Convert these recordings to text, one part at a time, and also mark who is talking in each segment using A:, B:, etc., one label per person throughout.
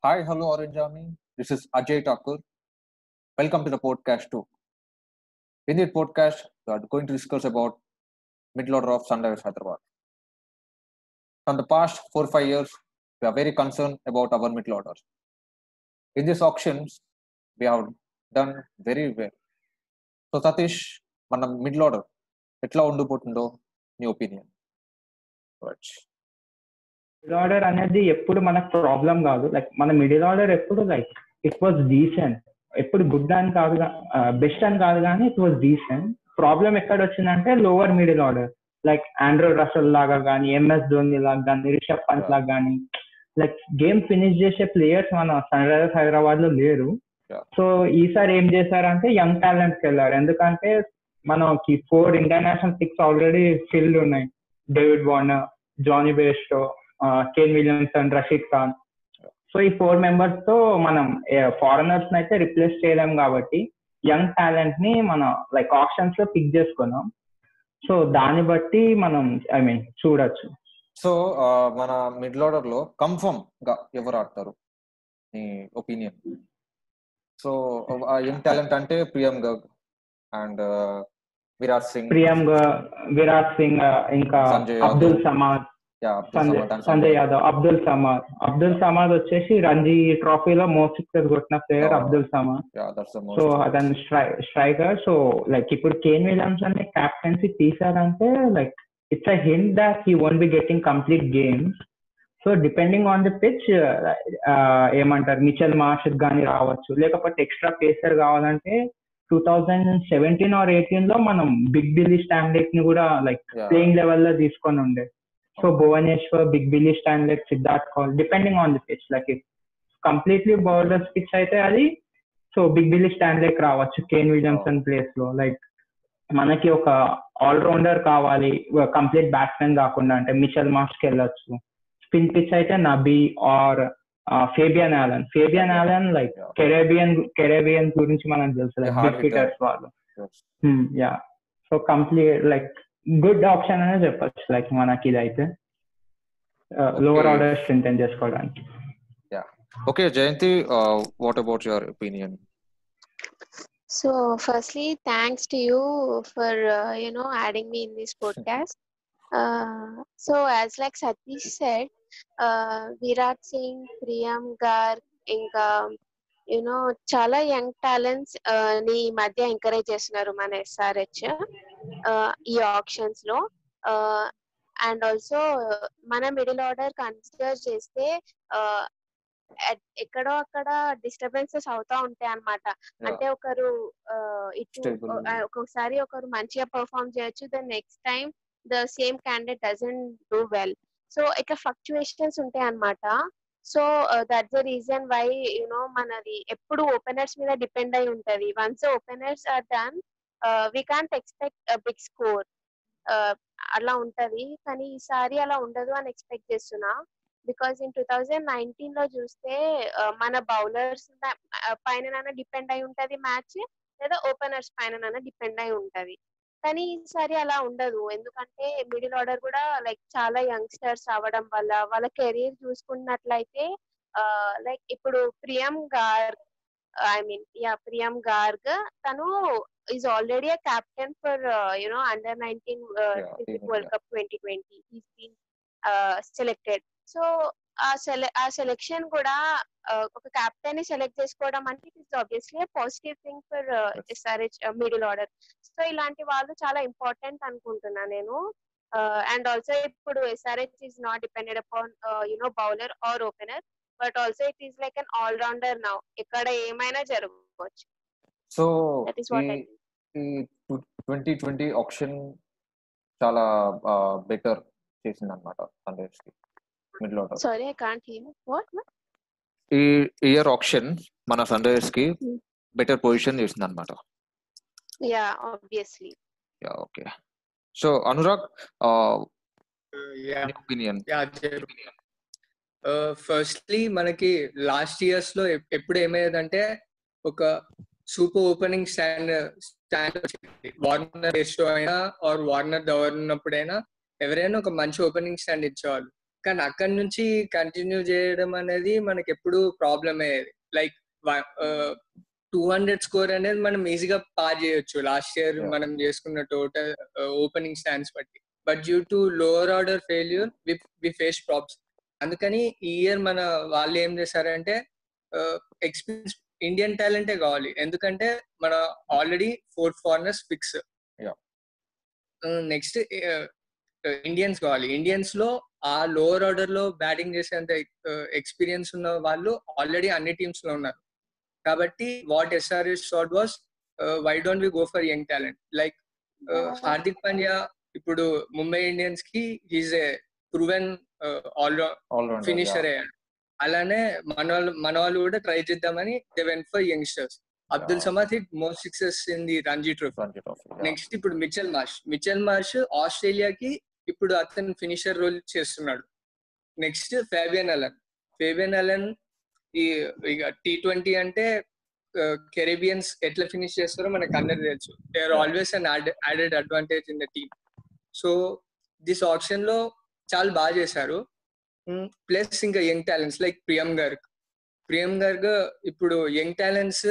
A: Hi, hello, Orange Army. This is Ajay Thakur. Welcome to the podcast too. In this podcast, we are going to discuss about middle order of Sunrisers Hyderabad. From the past 4 5 years, we are very concerned about our middle order. In these auctions, we have done very well. So, Satish, మన middle order ఎట్లా ఉండిపోతుందో నీ opinion?
B: Middle order అనేది ఎప్పుడు మనకు problem కాదు. Like మన middle order ఎప్పుడు like it was decent. ఎప్పుడు గుడ్ అని కాదు, బెస్ట్ అని కాదు, కానీ ఇట్ వాజ్ డీసెంట్. ప్రాబ్లం ఎక్కడ వచ్చిందంటే lower middle order, like Andre Russell లాగా కానీ, ఎంఎస్ ధోని లాగా కానీ, రిషబ్ పంత్ లాగా కానీ, లైక్ గేమ్ ఫినిష్ చేసే ప్లేయర్స్ మన సన్ రైజర్స్ హైదరాబాద్ లో లేరు. సో ఈసారి ఏం చేశారంటే యంగ్ టాలెంట్కి వెళ్ళారు. ఎందుకంటే మనకి 4 ఇంటర్నేషనల్ పిక్స్ ఆల్రెడీ ఫిల్డ్ ఉన్నాయి. David Warner, Jonny Bairstow, Kane Williamson, Rashid Khan. So ఈ 4 మెంబర్స్ తో మనం ఫారినర్స్ అయితే రిప్లేస్ చేయలేం కాబట్టి యంగ్ టాలెంట్ ని మనం లైక్ ఆప్షన్స్ లో పిక్ చేసుకున్నాం. సో దాన్ని బట్టి మనం చూడొచ్చు.
A: సో మన మిడిల్ ఆర్డర్ లో కన్ఫర్మ్ గా ఎవరు ఆడతారు నీ ఒపీనియన్? సో యంగ్ టాలెంట్ అంటే ప్రియం గర్గ్ అండ్ విరాట్ సింగ్,
B: ఇంకా అబ్దుల్ సమాద్, సంజయ్ యాదవ్, అబ్దుల్ సమాద్ వచ్చేసి రంజీ ట్రోఫీలో మోస్ట్ సిక్సెస్ కొట్టిన ప్లేయర్ అబ్దుల్ సమాద్. సో అతను స్ట్రైకర్. సో లైక్ ఇప్పుడు కేన్ విలియమ్సన్ ని కెప్టెన్సీ తీసారంటే like it's a hint that he won't be getting complete games. So depending on the pitch ఏమంటారు, మిచెల్ మార్ష్ గానీ రావచ్చు, లేకపోతే ఎక్స్ట్రా పేసర్ కావాలంటే 2017 or 2018 లో మనం బిగ్ బిల్లీ స్టాన్లేక్ ని కూడా లైక్ ప్లేయింగ్ లెవెల్ లో తీసుకొని ఉండే. So Bhuvneshwar, big Billy Stanlake, Siddharth Kaul, depending on the pitch. Like completely bowlers pitch అయితే అది సో బిగ్ బిల్లీ స్టాన్లేక్ రావచ్చు కేన్ విలియమ్సన్ ప్లేస్ లో. లైక్ మనకి ఒక ఆల్రౌండర్ కావాలి, కంప్లీట్ బ్యాట్స్మెన్ కాకుండా, అంటే మిచెల్ మార్ష్ కి వెళ్ళొచ్చు. స్పిన్ పిచ్ అయితే Nabi or Fabian Allen like Caribbean గురించి మనకు తెలుసు, లైక్ బిగ్ హిట్టర్స్ వాళ్ళు. Yeah, so complete like good option అనే చెప్పొచ్చు లైక్ మనకి ఇదైతే లోవర్ ఆర్డర్ స్ట్రెంథెన్ చేసుకోవడానికి.
A: Okay Jayanthi, what about your opinion?
C: So firstly, thanks to you for adding me in this podcast. So as like Satish said, Virat Singh, Priyam Garg, ఇంకా చాలా young talents ని మధ్య encourage చేస్తున్నారు మన SRH ఈ options లో. And also మన middle order consider చేస్తే ఎక్కడో అక్కడ డిస్టర్బెన్సెస్ అవుతా ఉంటాయి అన్నమాట. అంటే ఒకరు ఒక్కొక్కసారి ఒకరు మంచిగా పర్ఫార్మ్ చేయొచ్చు, then next time the same candidate doesn't do well. So ఇట్లా ఫ్లక్చుయేషన్స్ ఉంటాయి అన్నమాట. So that's the reason why మనది ఎప్పుడు ఓపెనర్స్ మీద డిపెండ్ అయి ఉంటది. Once openers are done we can't expect big score, అలా ఉంటది. కానీ ఈసారి అలా ఉండదు అని ఎక్స్పెక్ట్ చేస్తున్నా. బికాస్ ఇన్ 2019 లో చూస్తే మన బౌలర్స్ పైన డిపెండ్ అయి ఉంటది మ్యాచ్, లేదా ఓపెనర్స్ పైన డిపెండ్ అయి ఉంటది. కానీ ఈసారి అలా ఉండదు, ఎందుకంటే మిడిల్ ఆర్డర్ కూడా లైక్ చాలా యంగ్స్టర్స్ అవ్వడం వల్ల వాళ్ళ కెరీర్ చూసుకున్నట్లయితే లైక్ ఇప్పుడు ప్రియం గార్గ్ తను is already a captain for under-19 world cup 2020. He's been selected. So ఆ సెలెక్షన్ కూడా ఒక కెప్టెన్ ని సెలెక్ట్ చేసుకోవడం అంటే it is obviously positive thing for SRH middle order. So ఇలాంటి వాళ్ళు చాలా ఇంపార్టెంట్ అనుకుంటున్నా నేను. అండ్ ఆల్సో ఇప్పుడు SRH is not depended upon bowler or opener, but also it is like an allrounder now. ఇక్కడ ఏమైనా జరగవచ్చు.
A: సో ఈ 2020 ఆప్షన్ చాలా బెటర్ చేసింది అనమాట సన్ రైజర్స్ కి middle order.
C: Sorry, I can't hear. What?
A: ఈ ఇయర్ ఆప్షన్ మన సన్ రైజర్స్ కి బెటర్ పొజిషన్ చేసింది అనమాట.
C: Yeah, obviously.
A: Yeah, okay. So Anurag, opinion?
D: Firstly మనకి లాస్ట్ ఇయర్స్ లో ఎప్పుడు ఏమయ్యేదంటే ఒక సూపర్ ఓపెనింగ్ స్టాండ్ వార్నర్ అయినా ఆర్ వార్నర్ ధవన్ ఉన్నప్పుడైనా ఎవరైనా ఒక మంచి ఓపెనింగ్ స్టాండ్ ఇచ్చేవాళ్ళు. కానీ అక్కడి నుంచి కంటిన్యూ చేయడం అనేది మనకి ఎప్పుడు ప్రాబ్లమ్ అయ్యేది. లైక్ 200 స్కోర్ అనేది మనం ఈజీగా పార్ చేయొచ్చు లాస్ట్ ఇయర్ మనం చేసుకున్న టోటల్ ఓపెనింగ్ స్టాండ్స్ బట్టి. But due to lower order failure we face problems. అందుకని ఈ ఇయర్ మన వాళ్ళు ఏం చేశారంటే ఎక్స్పీరియన్స్ ఇండియన్ టాలెంటే కావాలి, ఎందుకంటే మన already 4 foreigners fix. Next Indians కావాలి. ఇండియన్స్ లో ఆ లోవర్ ఆర్డర్ లో బ్యాటింగ్ చేసేంత ఎక్స్పీరియన్స్ ఉన్న వాళ్ళు ఆల్రెడీ అన్ని టీమ్స్ లో ఉన్నారు. కాబట్టి what SRH thought was, why don't we go for young talent like Hardik Pandya. ఇప్పుడు ముంబై ఇండియన్స్ కి హీజ్ ఏ ప్రూవెన్ ఫినిషర్ అయ్యాడు. అలానే మన వాళ్ళు కూడా ట్రై చేద్దామని they went for youngsters. Abdul Samad hit most success in the Ranji trophy. Next ఇప్పుడు మిచెల్ మార్ష్ ఆస్ట్రేలియాకి ఇప్పుడు అతను ఫినిషర్ రోల్ చేస్తున్నాడు. నెక్స్ట్ ఫేబియన్ అలన్ ఈ ఇక T20 అంటే కెరీబియన్స్ ఎట్లా ఫినిష్ చేస్తారో మనకు అందరికి తెలుసు. They are always an added advantage in the team. So this option లో చాలా బాగా చేశారు. ప్లస్ ఇంకా యంగ్ టాలెంట్స్ లైక్ ప్రియం గర్గ్ ఇప్పుడు యంగ్ టాలెంట్స్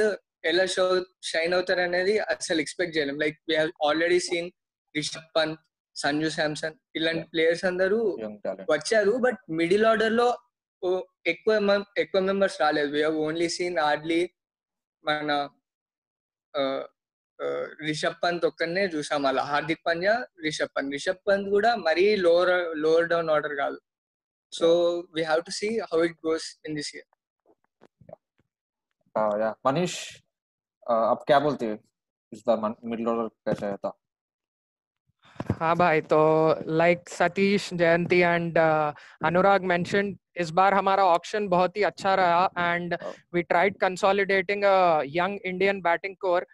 D: ఎలా షైన్ అవుతారు అనేది అసలు ఎక్స్పెక్ట్ చేయలేం. Like we have already seen Rishabh Pant, Sanju Samson ఇలాంటి ప్లేయర్స్ అందరూ వచ్చారు. బట్ మిడిల్ ఆర్డర్ లో ఎక్కువ మెంబర్స్ రాలేదు. We have only seen hardly మన రిషబ్ పంత్ ఒక్కనే చూసాం అలా. హార్దిక్ పాండ్యా, రిషబ్ పంత్ కూడా మరీ లోవర్ డౌన్ ఆర్డర్ కాదు. So we have to see how it goes in this year.
A: Manish, आप क्या बोलते हैं इस बार मिडिल ऑर्डर कैसा था?
E: हाँ भाई, तो like Satish, Jayanthi and Anurag mentioned, इस बार हमारा ऑक्शन बहुत ही अच्छा रहा and we tried consolidating a young Indian batting core.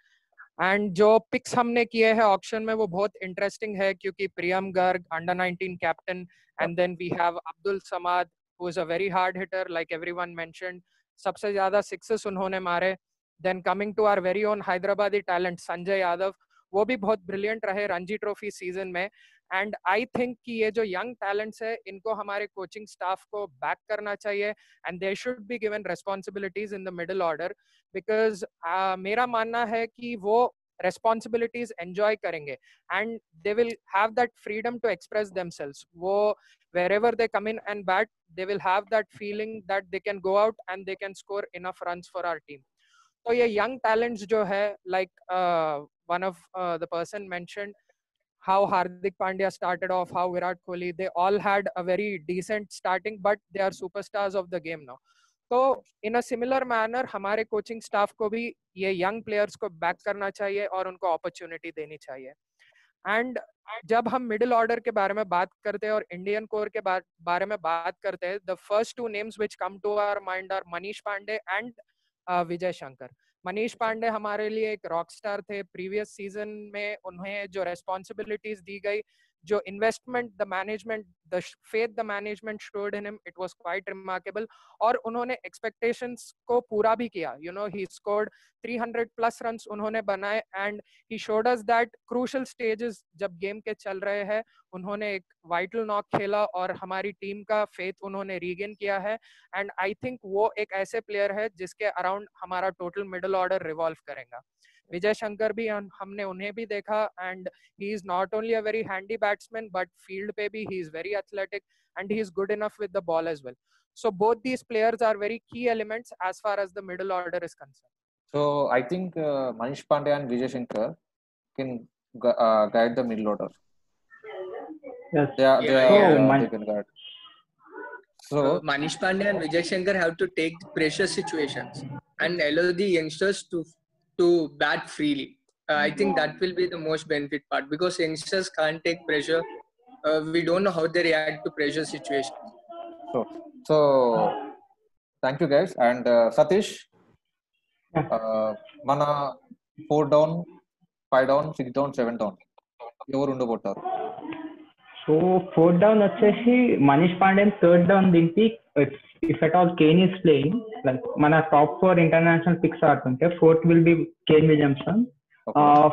E: And जो पिक्स हमने किए हैं ऑक्शन में वो बहुत इंटरेस्टिंग है, क्योंकि Priyam Garg under 19 captain, and then we have Abdul Samad who is a very hard hitter like everyone mentioned. सबसे ज्यादा सिक्सेस उन्होंने मारे. Then coming to our very own Hyderabadi talent Sanjay Yadav, वो भी बहुत ब्रिलियंट रहे रणजी ट्रॉफी सीजन में. एंड आई थिंक कि ये जो यंग टैलेंट्स है इनको हमारे कोचिंग स्टाफ को बैक करना चाहिए and they should be given responsibilities in the middle order, because मेरा मानना है कि वो रेस्पॉन्सिबिलिटीज एंजॉय करेंगे and they will have that freedom to express themselves. वो wherever they come in and bat, they will have that feeling that they can go out and they can score enough runs for our team. So ये young talents जो है, like one of the person mentioned how Hardik Pandya started off, how Virat Kohli, they all had a very decent starting, but they are superstars of the game now. तो in a similar manner हमारे coaching staff को भी ये young players को back करना चाहिए और उनको opportunity देनी चाहिए. एंड जब हम मिडिल ऑर्डर के बारे में बात करते हैं और इंडियन कोर के बारे में बात करते हैं, the first 2 names which come to our mind are Manish Pandey and Vijay Shankar. Manish Pandey हमारे लिए एक रॉक स्टार थे. प्रीवियस सीजन में उन्हें जो रेस्पॉन्सिबिलिटीज दी गई, जो investment the management, the faith the management showed in him, it was quite remarkable. और उन्होंने एक्सपेक्टेशंस को पूरा भी किया. You know, he scored 300 plus runs उन्होंने बनाए and he showed us that crucial stages जब गेम के चल रहे हैं उन्होंने एक वाइटल नॉक खेला और हमारी टीम का फेथ उन्होंने रीगेन किया है. एंड आई थिंक वो एक ऐसे प्लेयर है जिसके अराउंड हमारा टोटल मिडिल ऑर्डर रिवॉल्व करेगा. विजय शंकर भी हमने उन्हें भी देखा and he is not only a very handy batsman but field पे भी he is very athletic and he is good enough with the ball as well. So both these players are very key elements as far as the middle order is concerned.
A: So I think Manish Pandey and Vijay Shankar can guide the middle order.
B: Yes.
A: They can guide.
D: So Manish Pandey and Vijay Shankar have to take pressure situations and allow the youngsters to bat freely. I think that will be the most benefit part, because youngsters can't take pressure. We don't know how they react to pressure situations.
A: So thank you guys. And Satish, mana 4 down, 5 down, 6 down, 7 down ఎవరు ఉండబోతారు?
B: So 4th down వచ్చేసి Manish Pandey, 3rd down దింపి if at all Kane is playing, like మన top 4 international picks ఆడుతుంటే 4th will be Kane Williamson.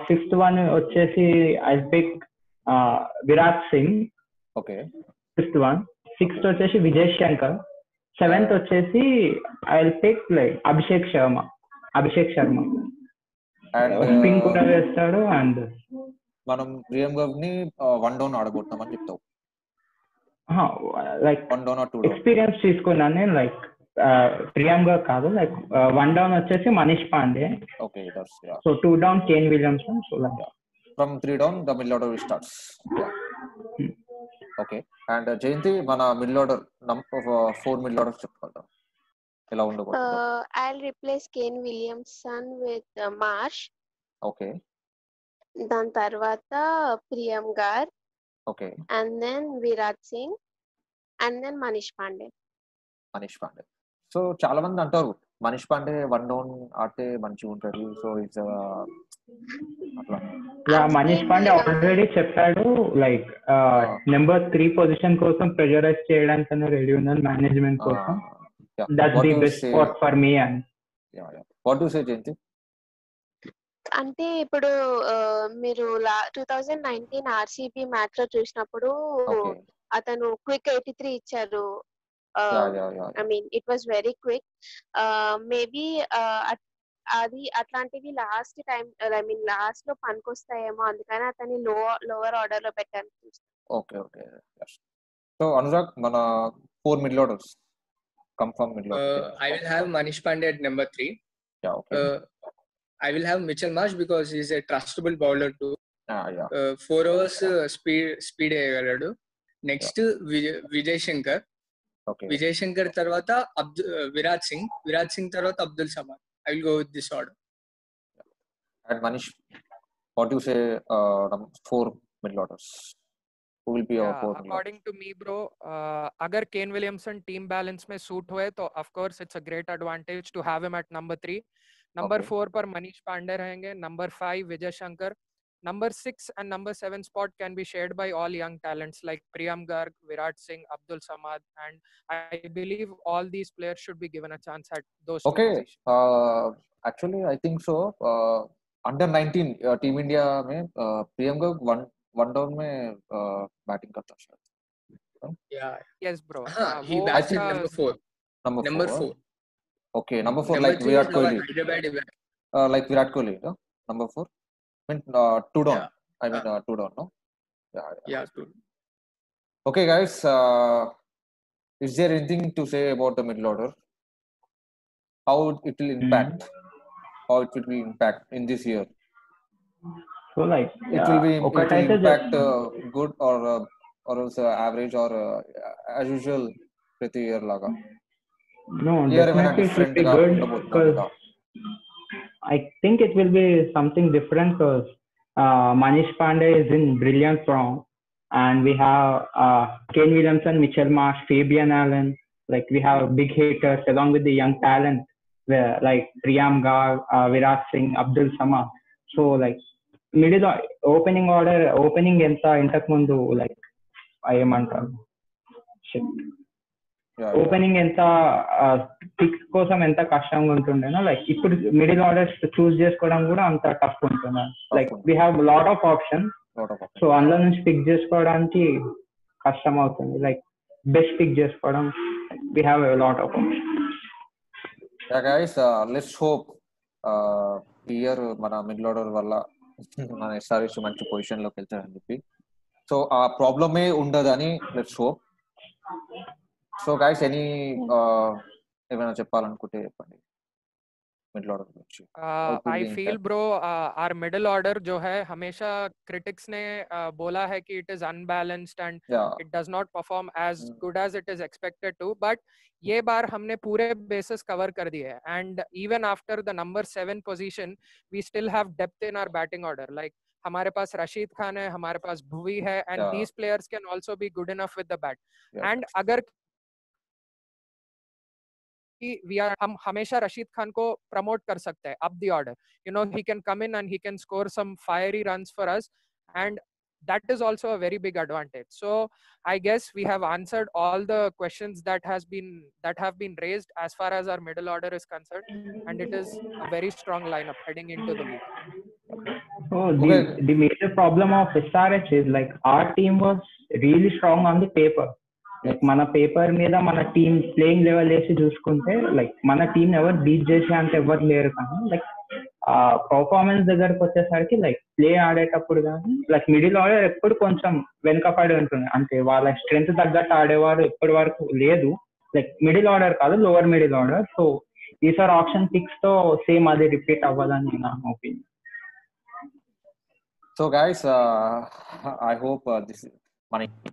B: 5th one వచ్చేసి I pick Virat Singh.
A: Okay.
B: 5th one. Sixth వచ్చేసి విజయ్ శంకర్, seventh వచ్చేసి I will pick like Abhishek Sharma. Spin కూడా వేస్తాడు. అండ్
A: మనం ప్రియం గర్గ్ ని 1 డౌన్ ఆడబోతున్నామని చెప్తావు?
B: Like
A: 1 down are 2 down
B: experience తీసుకున్నాను నేను. లైక్ ప్రియం గర్గ్ కాదు, లైక్ 1 డౌన్ వచ్చేసి Manish Pandey.
A: Okay,
B: so 2 down Kane Williamson. So like
A: from 3 down the middle order starts. Okay, and Jayanti మన మిడిల్ ఆర్డర్ 4 మిడిల్ ఆర్డర్ చెప్పగలరా ఎలా ఉండబోతుందో?
C: I'll replace Kane Williamson with Marsh.
A: Okay,
C: దాని తర్వాత Priyam Garg,
A: okay,
C: and then Virat Singh, and then Manish Pandey.
A: So చాలా మంది అంటారు Manish Pandey 1 down ఆడితే మంచిగా ఉంటది. సో ఇట్స్
B: అట్లా మనీష్ పాండే ఆల్రెడీ చెప్పాడు లైక్ నెంబర్ 3 పొజిషన్ కోసం ప్రెజరైజ్ చేయడానికి రెడీ ఉన్నాను మేనేజ్మెంట్ కోసం. That's the best spot for me. And
A: what do say Jayanti?
C: అంటే ఇప్పుడు మీరు 2019 ఆర్సీబీ మ్యాచ్ లో చూసినప్పుడు అతను క్విక్ 83 ఇచ్చారు. I mean it was very quick. Maybe అది అట్లాంటివి last time I mean last లో పనికొస్తాయేమో, అందుకని అతన్ని లోవర్ ఆర్డర్ లో పెట్టాను.
A: ఓకే, సో అనురాగ్ మన 4 middle orders confirm middle order.
D: I will have Manish Pandey at number 3.
A: Okay.
D: I will have Mitchell Marsh because he is a trustable bowler too. 4 overs speed వేయగలడు. Next Vijay Shankar. Vijay Shankar తర్వాత విరాట్ సింగ్ తర్వాత Abdul Samad. I will go with this order.
A: And Manish, what do you say 4 middle orders? Who will be our 4 middle orders?
E: According to me bro, agar Kane Williamson team balance mein suit हुए तो of course it's a great advantage to have him at number 3. Number 4 पर Manish Pandey रहेंगे. Number 5 Vijay Shankar. Number 6 and number 7 spot can be shared by all young talents like Priyam Garg, Virat Singh, Abdul Samad, and I believe all these players should be given a chance at those two positions.
A: Actually I think so. Under 19 Team India में Priyam Garg 1 down में batting करता है.
E: Yes bro.
D: He bats at number 4.
A: Okay, number 4 like Virat Kohli. Like Virat Kohli, no? Number 4. I mean 2 down. I mean 2 down, no?
D: Yeah, 2.
A: Okay guys, is there anything to say about the middle order? How it will impact? How it will be impact in this year?
B: So like
A: it will impact good or also average or as usual ప్రతి year లాగా?
B: No, definitely it will be good because I think it will be something different because Manish Pandey is in brilliant form and we have Kane Williamson, Mitchell Marsh, Fabian Allen. Like we have big hitters along with the young talent like Priyam Garg, Virat Singh, Abdul Samad. So like middle opening order opening enta intak mundu like ayyamantaru opening ఎంత pics కోసం ఎంత కష్టంగా ఉంటుండేనో like ఇప్పుడు middle orders చూస్ చేసుకోవడం కూడా అంత tough ఉంటుంది. Like we have lot of option. So అందులో నుంచి పిక్ చేసుకోవడానికి కష్టం అవుతుంది. లైక్ బెస్ట్ పిక్ చేసుకోవడం we have a lot of option.
A: Guys let's hope ఈ ఇయర్ మన మిడిల్ ఆర్డర్ వల్ల మన ఎస్ఆర్హెచ్ మంచి పొజిషన్ లోకి వెళ్తారని చెప్పి. సో ఆ ప్రాబ్లమే ఉండదని లెట్స్ హోప్. సో గైస్ ఏమైనా చెప్పాలనుకుంటే చెప్పండి मिडिल ऑर्डर गुరించి.
E: I feel bro our middle order जो है हमेशा critics ने बोला है कि it is unbalanced and it does not perform as good as it is expected to, but ये बार हमने पूरे bases cover कर दिए हैं and even after the number 7 position we still have depth in our batting order. Like हमारे पास रशीद खान है, हमारे पास भुवी है and these players can also be good enough with the bat. And अगर हम हमेशा रशीद खान को प्रमोट कर सकते हैं up the order. You know, he can come in and he can score some fiery runs for us and that is also a very big advantage. So I guess we have answered all the questions that have been raised as far as our middle order is concerned and it is a very strong lineup heading into the league.
B: So the major problem of SRH is like our team was really strong on the paper, like మన paper మీద మన team playing level వేసి చూసుకుంటే like మన team ఎవరు beat చేసే అంత ఎవరు లేరు, కానీ లైక్ ఆ పర్ఫార్మెన్స్ దగ్గరకు వచ్చేసరికి లైక్ ప్లే ఆడేటప్పుడు కానీ లైక్ మిడిల్ ఆర్డర్ ఎప్పుడు కొంచెం వెనుకపడి ఉంటుంది, అంటే వాళ్ళ స్ట్రెంత్ తగ్గట్టు ఆడేవారు ఎప్పటి వరకు లేదు. లైక్ మిడిల్ ఆర్డర్ కాదు, లోవర్ మిడిల్ ఆర్డర్. సో ఈసారి ఆప్షన్ 6 తో సేమ్ అది రిపీట్ అవ్వాలని నా opinion.
A: So guys, I hope this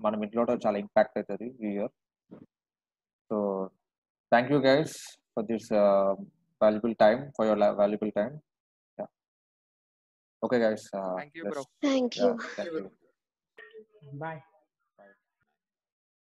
A: మన మిడిల్ ఆర్డర్ చాలా ఇంపాక్ట్ అవుతుంది ఈ year. So thank you guys for this valuable time, for your valuable time. Yeah. Okay guys,
E: thank you bro.
C: Thank you.
A: Thank you.
B: Bye.